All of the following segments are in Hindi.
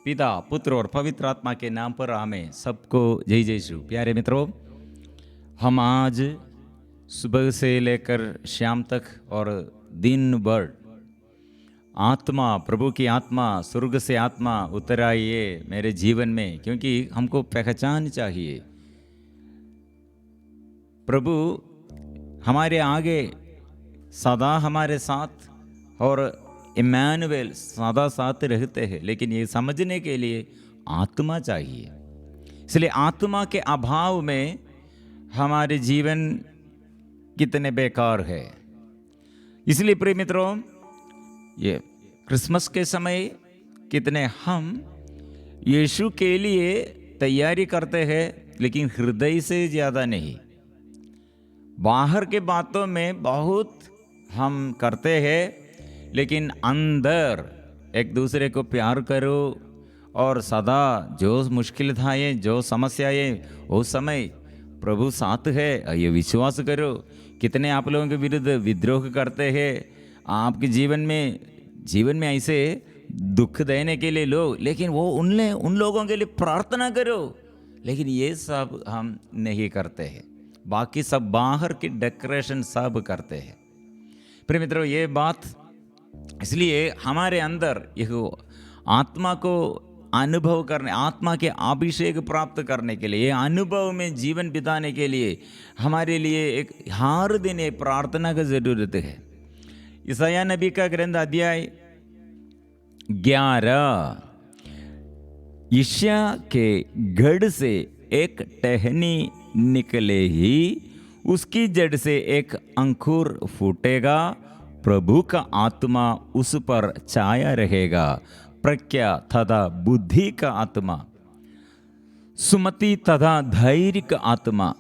पिता, पुत्र और पवित्र आत्मा के नाम पर आमें। सबको जय जय यीशु। प्यारे मित्रों, हम आज सुबह से लेकर शाम तक और दिन भर आत्मा, प्रभु की आत्मा, स्वर्ग से आत्मा उतर आई है मेरे जीवन में, क्योंकि हमको पहचान चाहिए। प्रभु हमारे आगे सदा हमारे साथ और इम्मानुएल सदा साथ रहते हैं, लेकिन ये समझने के लिए आत्मा चाहिए। इसलिए आत्मा के अभाव में हमारे जीवन कितने बेकार है। इसलिए प्रिय मित्रों, ये क्रिसमस के समय कितने हम यीशु के लिए तैयारी करते हैं, लेकिन हृदय से ज़्यादा नहीं। बाहर के बातों में बहुत हम करते हैं, लेकिन अंदर एक दूसरे को प्यार करो और सदा जो मुश्किल था ये जो समस्याएं वो समय प्रभु साथ है ये विश्वास करो। कितने आप लोगों के विरुद्ध विद्रोह करते हैं आपके जीवन में ऐसे दुख देने के लिए लोग, लेकिन वो उन लोगों के लिए प्रार्थना करो। लेकिन ये सब हम नहीं करते हैं, बाकी सब बाहर की डेकोरेशन सब करते हैं। प्रिय मित्रों, ये बात इसलिए हमारे अंदर यह आत्मा को अनुभव करने, आत्मा के अभिषेक प्राप्त करने के लिए, अनुभव में जीवन बिताने के लिए हमारे लिए एक हर दिन एक प्रार्थना की ज़रूरत है। यशायाह नबी का ग्रंथ अध्याय 11, यशायाह के गढ़ से एक टहनी निकले ही उसकी जड़ से एक अंकुर फूटेगा, प्रभु का आत्मा उस पर छाया रहेगा, प्रज्ञा तथा बुद्धि का आत्मा, सुमति तथा धैर्य का आत्मा,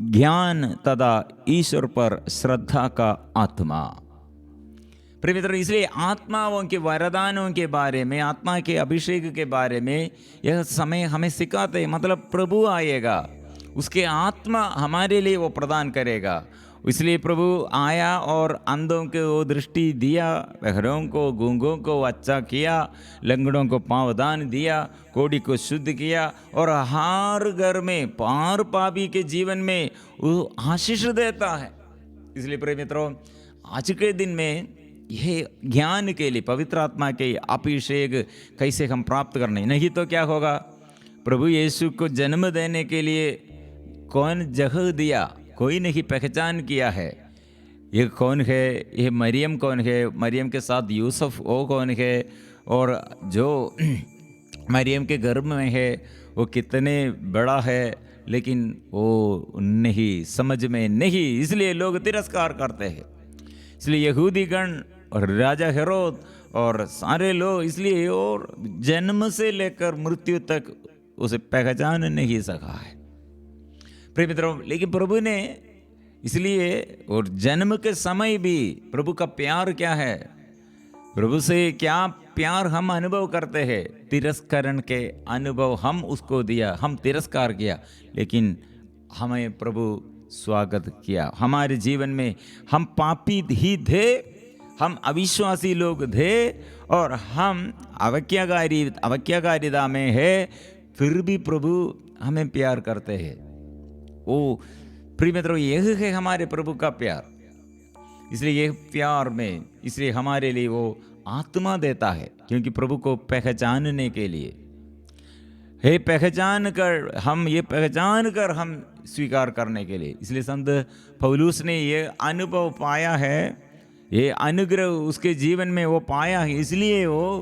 ज्ञान तथा ईश्वर पर श्रद्धा का आत्मा। प्रिय मित्रों, इसलिए आत्माओं के वरदानों के बारे में, आत्मा के अभिषेक के बारे में यह समय हमें सिखाते हैं। मतलब प्रभु आएगा, उसके आत्मा हमारे लिए वो प्रदान करेगा। इसलिए प्रभु आया और अंधों को वो दृष्टि दिया, बहरों को, गूंगों को अच्छा किया, लंगड़ों को पावदान दिया, कोढ़ी को शुद्ध किया, और हर घर में पार पापी के जीवन में वो आशीष देता है। इसलिए प्रिय मित्रों, आज के दिन में यह ज्ञान के लिए पवित्र आत्मा के अभिषेक कैसे हम प्राप्त करने, नहीं तो क्या होगा। प्रभु यीशु को जन्म देने के लिए कौन जगह दिया, कोई नहीं पहचान किया है। ये कौन है, ये मरियम कौन है, मरियम के साथ यूसुफ वो कौन है, और जो मरियम के गर्भ में है वो कितने बड़ा है, लेकिन वो नहीं समझ में नहीं, इसलिए लोग तिरस्कार करते हैं। इसलिए यहूदी गण और राजा हेरोद और सारे लोग इसलिए और जन्म से लेकर मृत्यु तक उसे पहचान नहीं सका है। प्रिय मित्रों, लेकिन प्रभु ने इसलिए और जन्म के समय भी प्रभु का प्यार क्या है, प्रभु से क्या प्यार हम अनुभव करते हैं। तिरस्करण के अनुभव हम उसको दिया, हम तिरस्कार किया, लेकिन हमें प्रभु स्वागत किया। हमारे जीवन में हम पापी ही थे, हम अविश्वासी लोग थे, और हम अवज्ञाकारिता में है, फिर भी प्रभु हमें प्यार करते हैं। ओ प्रिय मित्रों, यह है हमारे प्रभु का प्यार। इसलिए यह प्यार में, इसलिए हमारे लिए वो आत्मा देता है, क्योंकि प्रभु को पहचानने के लिए है, पहचान कर हम स्वीकार करने के लिए। इसलिए संत पौलुस ने ये अनुभव पाया है, ये अनुग्रह उसके जीवन में वो पाया है, इसलिए वो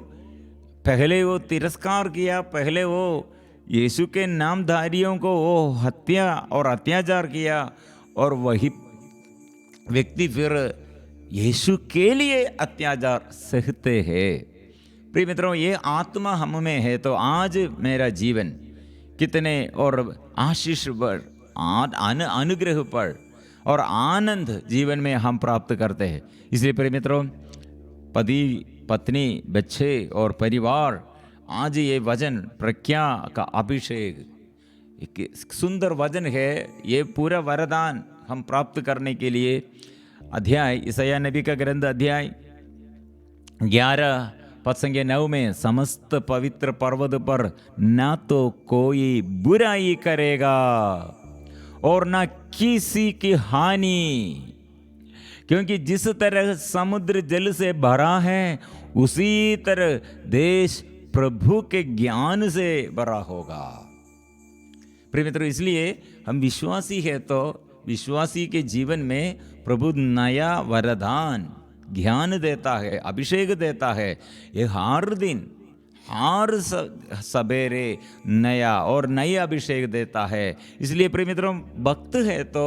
पहले वो तिरस्कार किया, पहले वो यीशु के नामधारियों को वो हत्या और अत्याचार किया, और वही व्यक्ति फिर यीशु के लिए अत्याचार सहते हैं। प्रिय मित्रों, ये आत्मा हम में है तो आज मेरा जीवन कितने और आशीष पर, अनुग्रह पर और आनंद जीवन में हम प्राप्त करते हैं। इसलिए प्रिय मित्रों, पति पत्नी बच्चे और परिवार, आज ये वचन प्रज्ञा का अभिषेक एक सुंदर वचन है। ये पूरा वरदान हम प्राप्त करने के लिए अध्याय, यशायाह नबी का ग्रंथ अध्याय 11 पद संख्या 9 में समस्त पवित्र पर्वत पर ना तो कोई बुराई करेगा और ना किसी की हानि, क्योंकि जिस तरह समुद्र जल से भरा है उसी तरह देश प्रभु के ज्ञान से भरा होगा। प्रिय मित्रों, इसलिए हम विश्वासी है तो विश्वासी के जीवन में प्रभु नया वरदान ज्ञान देता है, अभिषेक देता है। ये हर दिन हर सवेरे नया और नया अभिषेक देता है। इसलिए प्रिय मित्रों, भक्त है तो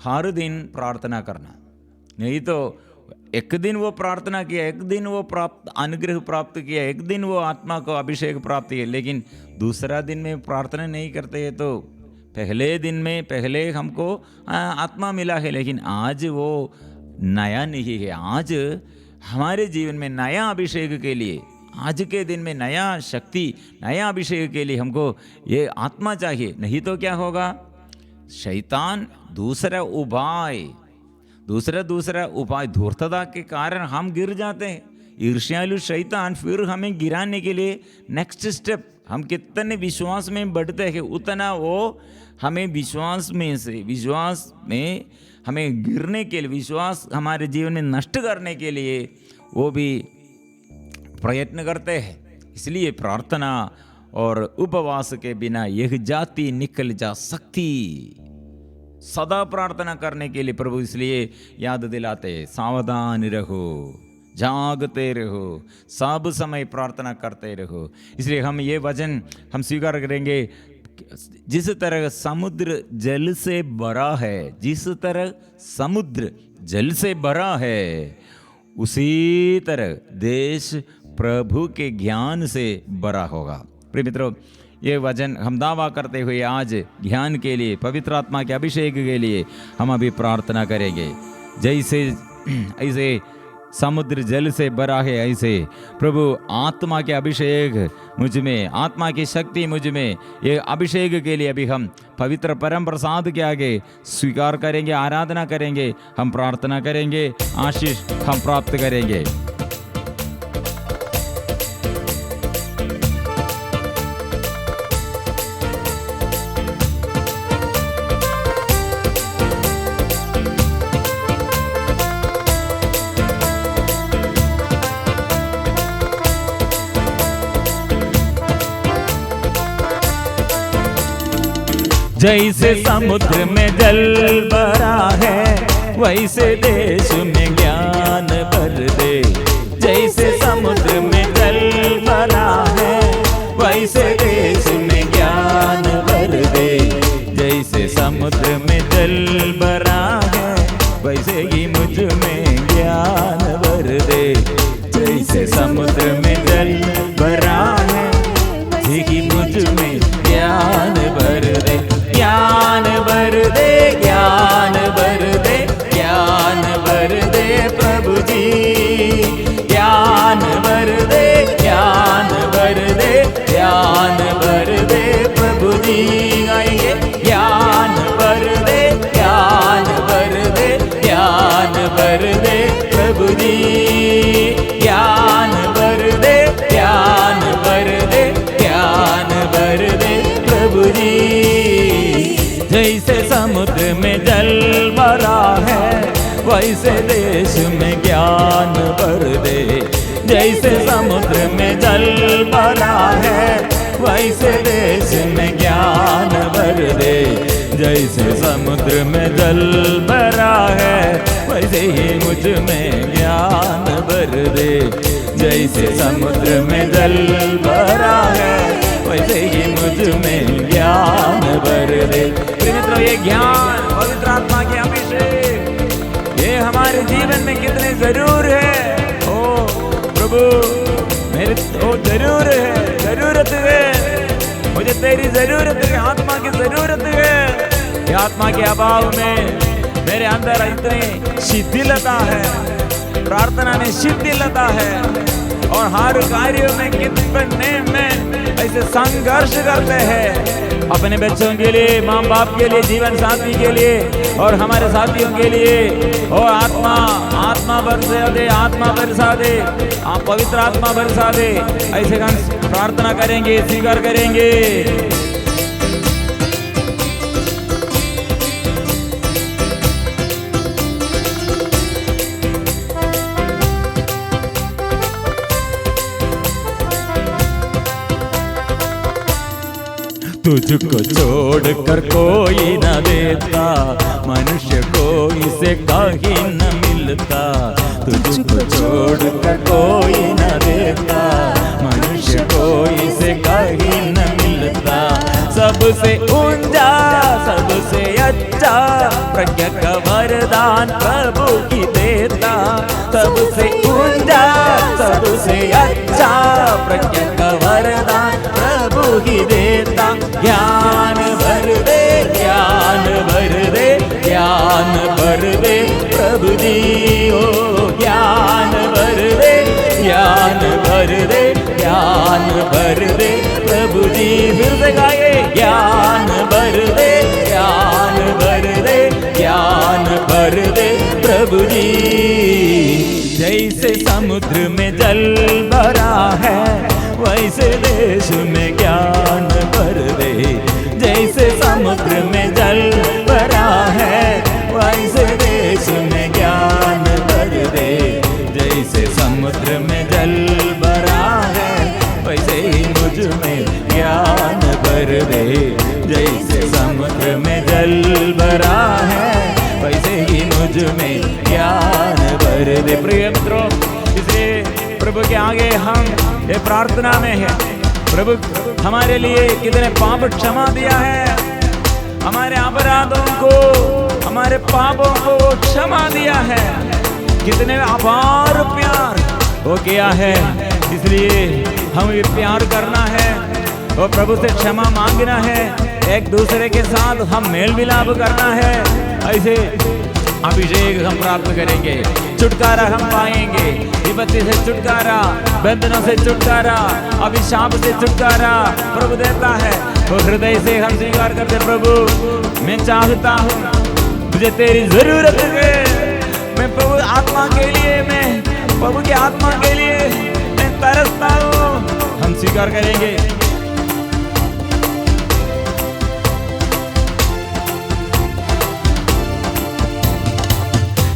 हर दिन प्रार्थना करना, नहीं तो एक दिन वो प्रार्थना किया, एक दिन वो अनुग्रह प्राप्त किया, एक दिन वो आत्मा को अभिषेक प्राप्त किया, लेकिन दूसरा दिन में प्रार्थना नहीं करते हैं तो पहले दिन में पहले हमको आत्मा मिला है, लेकिन आज वो नया नहीं है। आज हमारे जीवन में नया अभिषेक के लिए, आज के दिन में नया शक्ति, नया अभिषेक के लिए हमको ये आत्मा चाहिए। नहीं तो क्या होगा, शैतान दूसरा उपाय धूर्तता के कारण हम गिर जाते हैं। ईर्ष्यालु शैतान फिर हमें गिराने के लिए नेक्स्ट स्टेप, हम कितने विश्वास में बढ़ते हैं उतना वो हमें विश्वास में हमें गिरने के लिए, विश्वास हमारे जीवन में नष्ट करने के लिए वो भी प्रयत्न करते हैं। इसलिए प्रार्थना और उपवास के बिना यह जाति निकल जा सकती। सदा प्रार्थना करने के लिए प्रभु इसलिए याद दिलाते, सावधान रहो, जागते रहो, सब समय प्रार्थना करते रहो। इसलिए हम ये वचन हम स्वीकार करेंगे, जिस तरह समुद्र जल से भरा है, जिस तरह समुद्र जल से भरा है उसी तरह देश प्रभु के ज्ञान से भरा होगा। प्रिय मित्रों, ये वचन हम दावा करते हुए आज ध्यान के लिए, पवित्र आत्मा के अभिषेक के लिए हम अभी प्रार्थना करेंगे। जैसे ऐसे समुद्र जल से भरा है, ऐसे प्रभु आत्मा के अभिषेक मुझ में, आत्मा की शक्ति मुझ में, ये अभिषेक के लिए अभी हम पवित्र परम प्रसाद के आगे स्वीकार करेंगे, आराधना करेंगे, हम प्रार्थना करेंगे, आशीष हम प्राप्त करेंगे। जैसे समुद्र में जल भरा है वैसे देश में ज्ञान भर दे। जैसे समुद्र में जल भरा है वैसे देश में ज्ञान भर दे। जैसे समुद्र में जल भरा है वैसे ही मुझ में ज्ञान भर दे। जैसे समुद्र में जल भरा है वैसे ही मुझ में ज्ञान भर दे। ज्ञान भर दे, ज्ञान भर दे, ज्ञान भर दे प्रभु जी। ज्ञान भर दे, ज्ञान भर दे, ज्ञान भर दे प्रभु जी। गाएंगे, ज्ञान भर दे, ज्ञान भर दे, ज्ञान भर दे प्रभु जी। ज्ञान भर दे, ज्ञान भर दे, ज्ञान भर दे प्रभु जी। जैसे समुद्र में जल भरा है वैसे देश में ज्ञान भर दे। जैसे समुद्र में जल भरा है वैसे देश में ज्ञान भर दे। जैसे समुद्र में जल भरा है वैसे ही मुझ में ज्ञान भर दे। जैसे समुद्र में जल भरा है वैसे ही मुझ में ज्ञान भर दे। मित्रों, ये ज्ञान, पवित्र आत्मा के अभिषेक, ये हमारे जीवन में कितने जरूर है। ओ प्रभु, मेरे तो जरूर है, जरूरत है, मुझे तेरी जरूरत है, आत्मा की जरूरत है। ये आत्मा के अभाव में मेरे अंदर इतनी शिथिलता है, प्रार्थना में शिथिलता है, और हर कार्यों में कितने में ऐसे संघर्ष करते हैं अपने बच्चों के लिए, माँ बाप के लिए, जीवन साथी के लिए और हमारे साथियों के लिए। और आत्मा बरसा दे, आत्मा बरसा दे, आप पवित्र आत्मा बरसा दे। ऐसे हम प्रार्थना करेंगे, स्वीकार करेंगे। तुझको छोड़कर कोई न देता, मनुष्य को इसे कहीं न मिलता। तुझको छोड़कर कोई न देता, मनुष्य को इसे कहीं न मिलता। सबसे ऊंचा, सबसे अच्छा प्रज्ञा का वरदान प्रभु की देता। सबसे ऊंचा, सबसे अच्छा प्रज्ञा का वरदान प्रभु ही देता। ज्ञान भर दे, ज्ञान भर दे, ज्ञान भर दे प्रभु जी। ओ ज्ञान भर दे, ज्ञान भर दे, ज्ञान भर दे प्रभु जी। फिर से गाइए, ज्ञान भर दे, ज्ञान भर दे, ज्ञान भर दे प्रभु जी। जैसे समुद्र में जल भरा है, वैसे देश में ज्ञान भर दे। जैसे समुद्र में जल भरा है, वैसे देश में ज्ञान भर दे। जैसे समुद्र में जल भरा है, वैसे ही मुझ में ज्ञान भर दे। जैसे समुद्र में जल भरा है, वैसे ही मुझ में ज्ञान भर दे। प्रिय मित्रों, इसलिए प्रभु के आगे हम ये प्रार्थना में है, प्रभु हमारे लिए कितने पाप क्षमा दिया है, हमारे अपराधों को, हमारे पापों को क्षमा दिया है, कितने अपार प्यार वो किया है। इसलिए हम ये प्यार करना है और प्रभु से क्षमा मांगना है, एक दूसरे के साथ हम मेल मिलाप करना है। ऐसे अभिषेक हम प्राप्त करेंगे, छुटकारा हम पाएंगे, विपत्ति से छुटकारा, बंधनों से छुटकारा, अभिशाप से छुटकारा प्रभु देता है। तो हृदय से हम स्वीकार करते, प्रभु मैं चाहता हूँ, मुझे तेरी जरूरत है। मैं प्रभु आत्मा के लिए, मैं प्रभु की आत्मा के लिए मैं तरसता हूँ। हम स्वीकार करेंगे।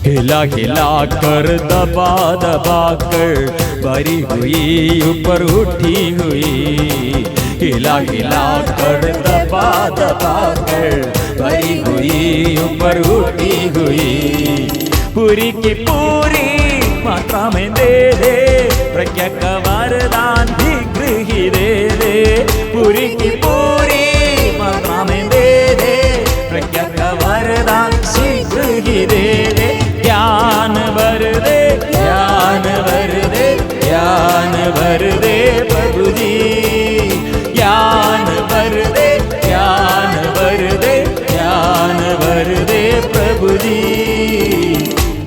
हिला हिला कर, दबा दबा कर, भरी हुई ऊपर उठी हुई। हिला हिला कर, दबा दबा कर, भरी हुई ऊपर उठी हुई। पूरी की पूरी मात्रा में दे दे, प्रज्ञा का वरदान शीघ्र ही दे दे। पूरी की पूरी मात्रा में दे दे, प्रज्ञा का वरदान शीघ्र ही दे दे। ज्ञान भर दे, ज्ञान भर दे, ज्ञान भर दे प्रभु जी। ज्ञान भर दे, ज्ञान भर दे, ज्ञान भर दे प्रभु जी।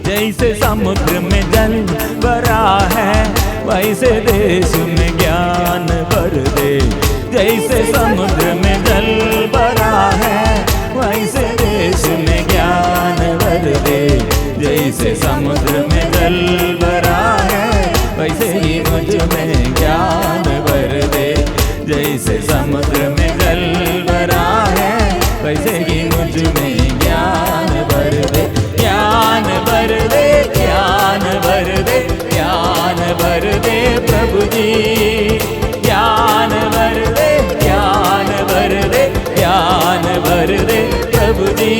जैसे समुद्र में जल भरा है, वैसे देश में ज्ञान भर दे। जैसे समुद्र में जल भरा है, वैसे देश में ज्ञान भर दे। जैसे समुद्र में जल भरा है, वैसे ही मुझ में ज्ञान भर दे। जैसे समुद्र में जल भरा है, वैसे ही मुझ में ज्ञान भर दे। ज्ञान भर दे, ज्ञान भर दे, ज्ञान भर दे प्रभु जी। ज्ञान भर दे, ज्ञान भर दे, ज्ञान भर दे प्रभु जी।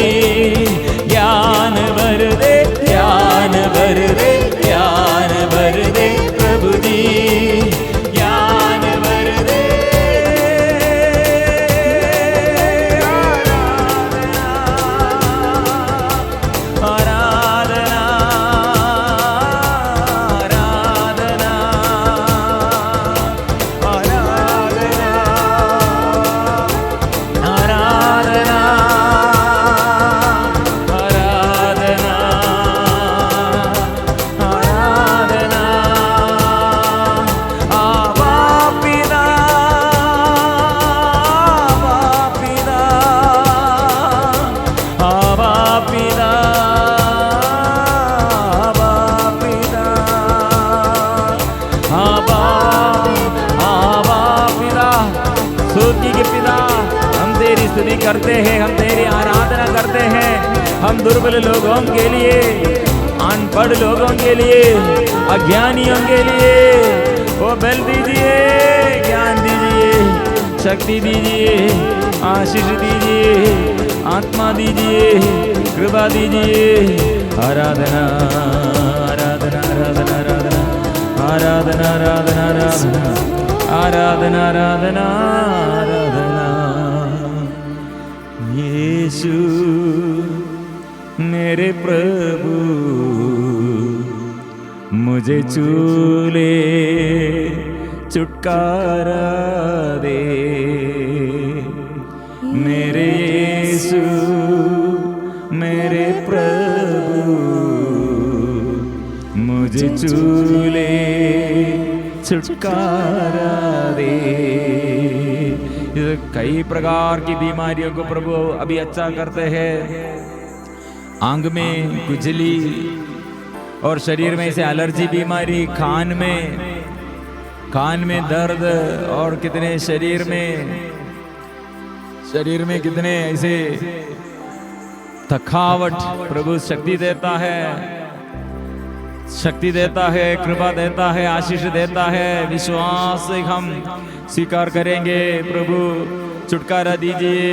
ज्ञान भर दे, ज्ञान भर दे, ज्ञान भर दे प्रभु जी। स्तुति करते हैं, हम तेरी आराधना करते हैं। हम दुर्बल लोगों के लिए, अनपढ़ लोगों के लिए, अज्ञानियों के लिए वो बल दीजिए, ज्ञान दीजिए, शक्ति दीजिए, आशीष दीजिए, आत्मा दीजिए, कृपा दीजिए। आराधना आराधना आराधना आराधना आराधना आराधना आराधना आराधना आराधना आराधना। यीशु मेरे प्रभु मुझे छू ले, छुटकारा दे। मेरे यीशु मेरे प्रभु मुझे छू ले, छुटकारा दे। कई प्रकार की बीमारियों को प्रभु अभी अच्छा करते हैं। आंग में खुजली और शरीर में से एलर्जी बीमारी, कान में दर्द और कितने शरीर में कितने ऐसे थकावट। प्रभु शक्ति देता है, शक्ति देता है, कृपा देता है, आशीष देता है। विश्वास से हम स्वीकार करेंगे। प्रभु छुटकारा दीजिए।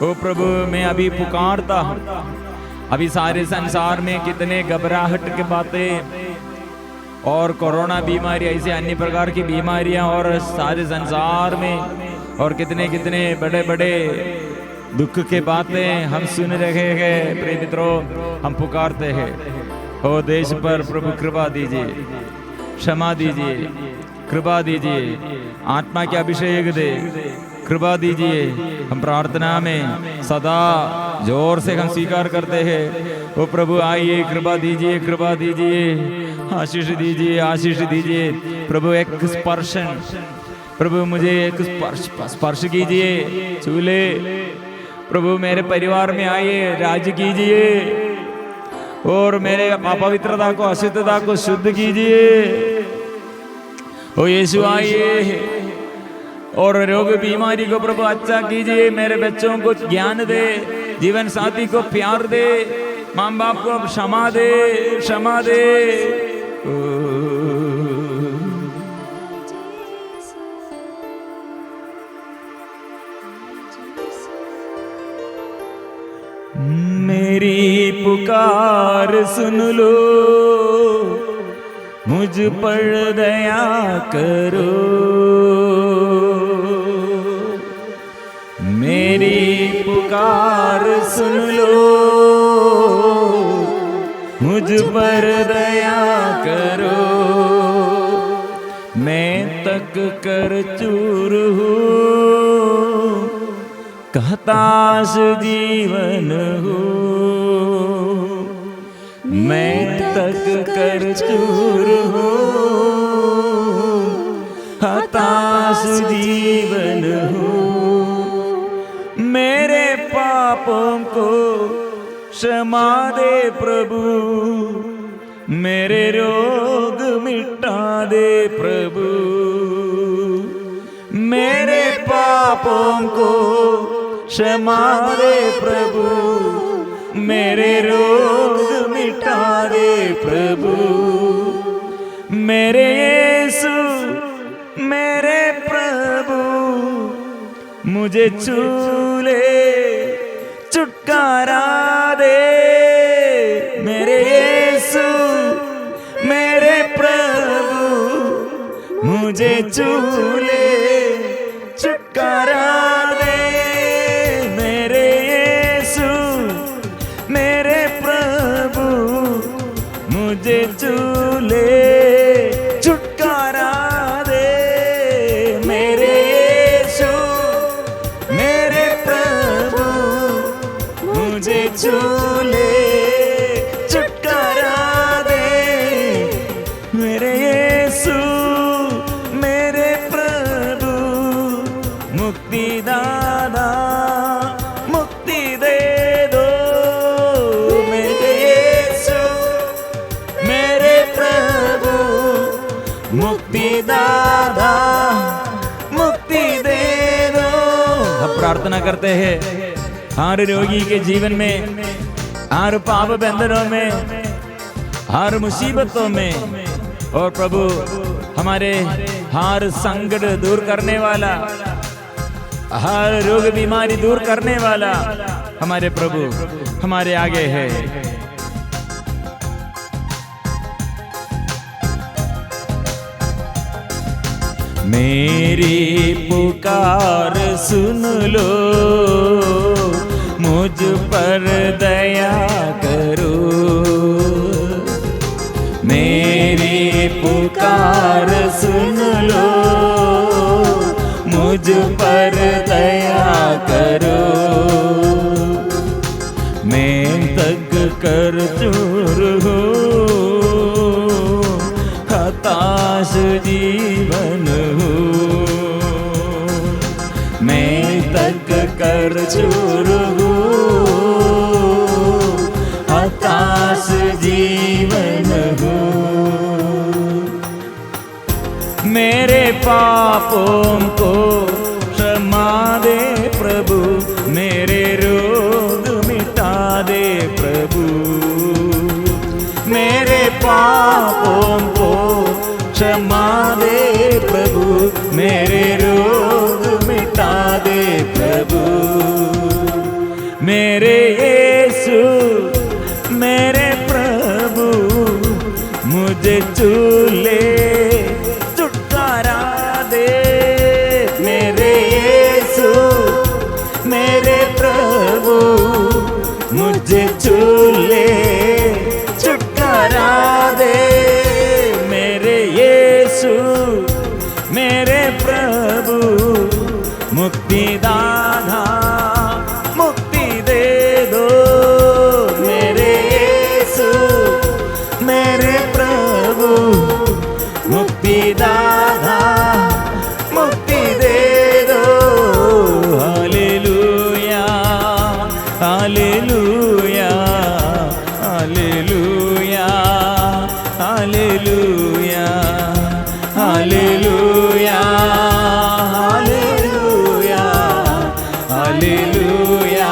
ओ प्रभु मैं अभी पुकारता हूँ। अभी सारे संसार में कितने घबराहट की बातें और कोरोना बीमारी, ऐसे अन्य प्रकार की बीमारियां और सारे संसार में और कितने कितने बड़े बड़े दुख के बातें हम सुन रहे हैं। प्रिय मित्रों, हम पुकारते हैं, ओ देश पर प्रभु कृपा दीजिए, क्षमा दीजिए, कृपा दीजिए, आत्मा के अभिषेक दे, कृपा दीजिए। हम प्रार्थना में सदा जोर से हम स्वीकार करते हैं। ओ प्रभु आइए, कृपा दीजिए, कृपा दीजिए, आशीष दीजिए, आशीष दीजिए। प्रभु एक स्पर्शन, प्रभु मुझे एक स्पर्श कीजिए, छू ले। प्रभु मेरे परिवार में आइए, राज कीजिए और मेरे अपवित्रता को, अशुद्धता को शुद्ध कीजिए। ओ यीशु आइए और रोग बीमारी को प्रभु अच्छा कीजिए। मेरे बच्चों को ज्ञान दे, जीवन साथी को प्यार दे, माँ बाप को क्षमा दे, क्षमा दे। मेरी पुकार सुन लो, मुझ पर दया करो। मेरी पुकार सुन लो, मुझ पर दया करो। मैं तक कर चूर हूँ, हताश जीवन हूँ। मैं तक कर चूर हूँ, हताश जीवन हूँ। मेरे पापों को क्षमा दे प्रभु, मेरे रोग मिटा दे प्रभु। मेरे पापों को क्षमा दे प्रभु, मेरे रोग मिटा दे प्रभु। मेरे यीशु मेरे प्रभु मुझे छू ले, छुटकारा दे। मेरे यीशु मेरे प्रभु मुझे छू ले, छुटकारा दे। मेरे यीशु मेरे प्रभु मुझे छू ले, छुटकारा दे। मेरे यीशु मेरे प्रभु मुझे छू ले, छुटकारा दे। मेरे यीशु मेरे प्रभु मुक्ति दादा, मुक्ति दे दो। मेरे यीशु मेरे प्रभु मुक्ति दादा, मुक्ति दे दो। अब प्रार्थना प्रार्थना करते हैं हर रोगी के जीवन में, हर पाप बंधनों में, हर मुसीबतों में। और प्रभु हमारे हर संकट दूर करने वाला, हर रोग बीमारी दूर करने वाला हमारे प्रभु हमारे आगे है। मेरी पुकार सुन लो, मुझ पर दया करो। मेरी पुकार सुन लो, मुझ पर दया करो। मैं तक कर चूर हूँ, हताश जीवन हूँ। मैं तक कर चूर हूँ, हताश जीवन हूँ। मेरे पापों को क्षमा दे प्रभु, मेरे रोग मिटा दे प्रभु। मेरे पापों को क्षमा दे प्रभु, मेरे रोग मिटा दे प्रभु। मेरे यीशु मेरे प्रभु, मुझे चूले छुटकारा दे। मेरे यीशु मेरे प्रभु, मुझे चूले छुटकारा दे। मेरे यीशु मेरे प्रभु, मुक्ति दाता मुक्ति दे दो। मेरे यीशु मेरे प्रभु, मुक्ति दाता मुक्ति दे दो। Hallelujah hallelujah hallelujah hallelujah hallelujah hallelujah hallelujah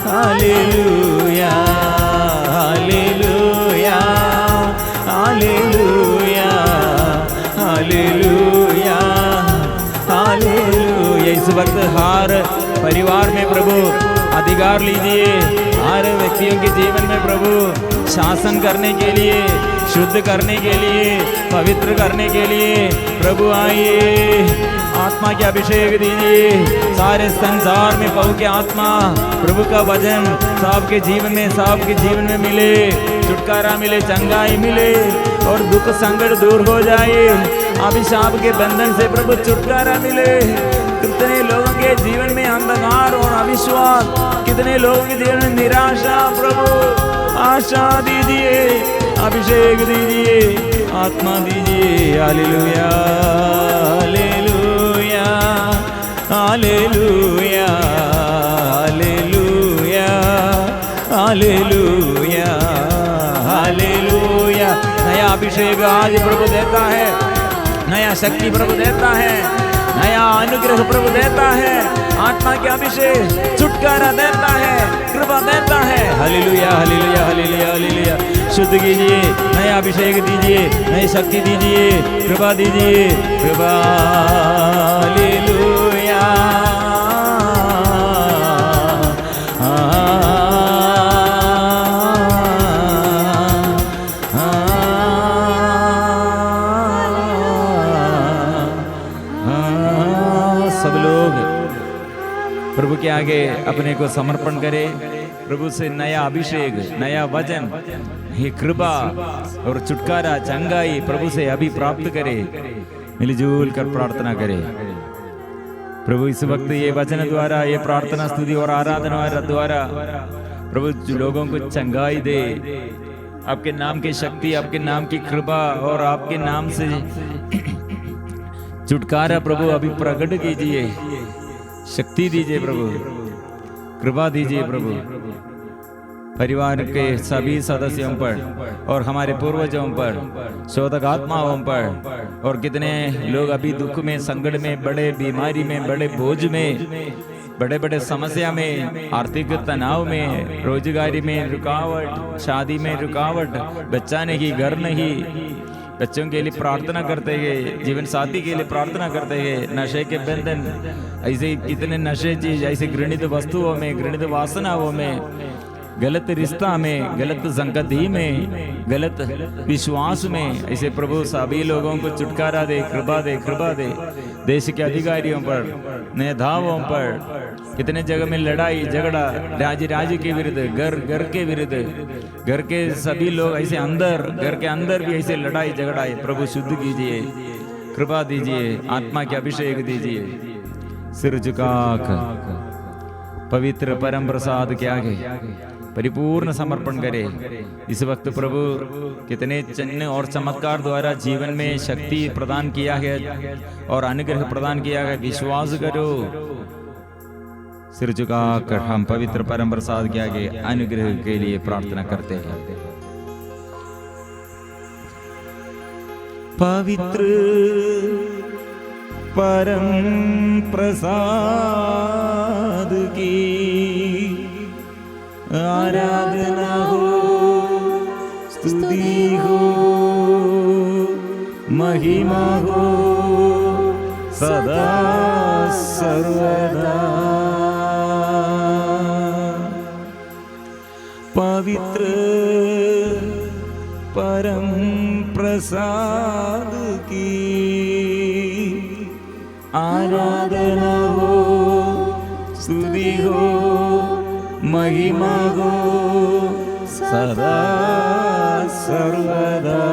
hallelujah hallelujah hallelujah hallelujah hallelujah. इस वक्त हर परिवार में प्रभु अधिकार लीजिए, हर व्यक्तियों के जीवन में प्रभु शासन करने के लिए, शुद्ध करने के लिए, पवित्र करने के लिए प्रभु आइए। आत्मा के अभिषेक दीजिए। सारे संसार में प्रभु की आत्मा, प्रभु का वचन सबके जीवन में, सबके जीवन में मिले, छुटकारा मिले, चंगाई मिले और दुख संकट दूर हो जाए। अभिशाप के बंधन से प्रभु छुटकारा मिले। कितने लोगों के जीवन में अंधकार और अविश्वास, कितने लोगों के जीवन में निराशा, प्रभु आशा दीजिए, अभिषेक दीजिए, आत्मा दीजिए। Hallelujah hallelujah hallelujah hallelujah hallelujah hallelujah. नया अभिषेक आज प्रभु देता है, नया शक्ति प्रभु देता है, नया अनुग्रह प्रभु देता है, आत्मा के अभिषेक छुटकारा देता है, कृपा देता है। Hallelujah hallelujah hallelujah hallelujah. शुद्ध कीजिए, नया अभिषेक दीजिए, नई शक्ति दीजिए, कृपा दीजिए, कृपा। हालेलुया सब लोग प्रभु के आगे अपने को समर्पण करें। प्रभु से नया अभिषेक, नया वचन, हे कृपा और छुटकारा, चंगाई प्रभु से अभी प्राप्त करे। मिलजुल कर प्रार्थना करें। प्रभु इस वक्त ये वचन द्वारा, ये प्रार्थना स्तुति और आराधना द्वारा प्रभु लोगों को चंगाई दे। आपके नाम की शक्ति, आपके नाम की कृपा और आपके नाम से छुटकारा प्रभु अभी प्रकट कीजिए। शक्ति दीजिए प्रभु, कृपा दीजिए प्रभु। परिवार के सभी सदस्यों पर और हमारे पूर्वजों पर, शोधक आत्माओं पर, और कितने लोग अभी दुख में, संकट में, बड़े बीमारी में, बड़े बोझ में बड़े बड़े समस्या में, आर्थिक तनाव में, रोजगारी में रुकावट, शादी में रुकावट, बच्चा नहीं, घर नहीं, बच्चों के लिए प्रार्थना करते गए, जीवन साथी के लिए प्रार्थना करते गए, नशे के बंधन, ऐसे कितने नशे चीज, ऐसे घृणित वस्तुओं में, घृणित वासनाओं में, गलत रिश्ता में, गलत संगति में, गलत विश्वास में, ऐसे प्रभु सभी लोगों को छुटकारा दे, कृपा दे, कृपा दे। देश के अधिकारियों पर, नेताओं पर, कितने जगह में लड़ाई झगड़ा, राज्य के विरुद्ध, घर के विरुद्ध, घर के सभी लोग ऐसे अंदर, घर के अंदर भी ऐसे लड़ाई झगड़ा है। प्रभु शुद्ध कीजिए, कृपा दीजिए, आत्मा के अभिषेक दीजिए। सिर झुकाकर पवित्र परम प्रसाद के आगे परिपूर्ण समर्पण करें। इस वक्त प्रभु कितने चिन्ह और चमत्कार द्वारा जीवन में शक्ति प्रदान किया है और अनुग्रह प्रदान किया है। विश्वास करो। सिर झुकाकर हम पवित्र परम प्रसाद के आगे अनुग्रह के लिए प्रार्थना करते हैं। पवित्र परम प्रसाद की आराधना हो, स्तुति हो, महिमा हो सदा सर्वदा। पवित्र परम प्रसाद की आराधना हो, स्तुति हो, महिमा हो सदा सर्वदा।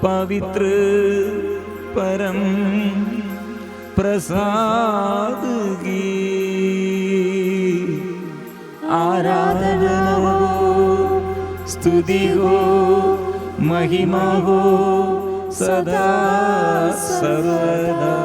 पवित्र परम प्रसाद की आराधना हो, स्तुति हो, महिमा हो सदा सर्वदा।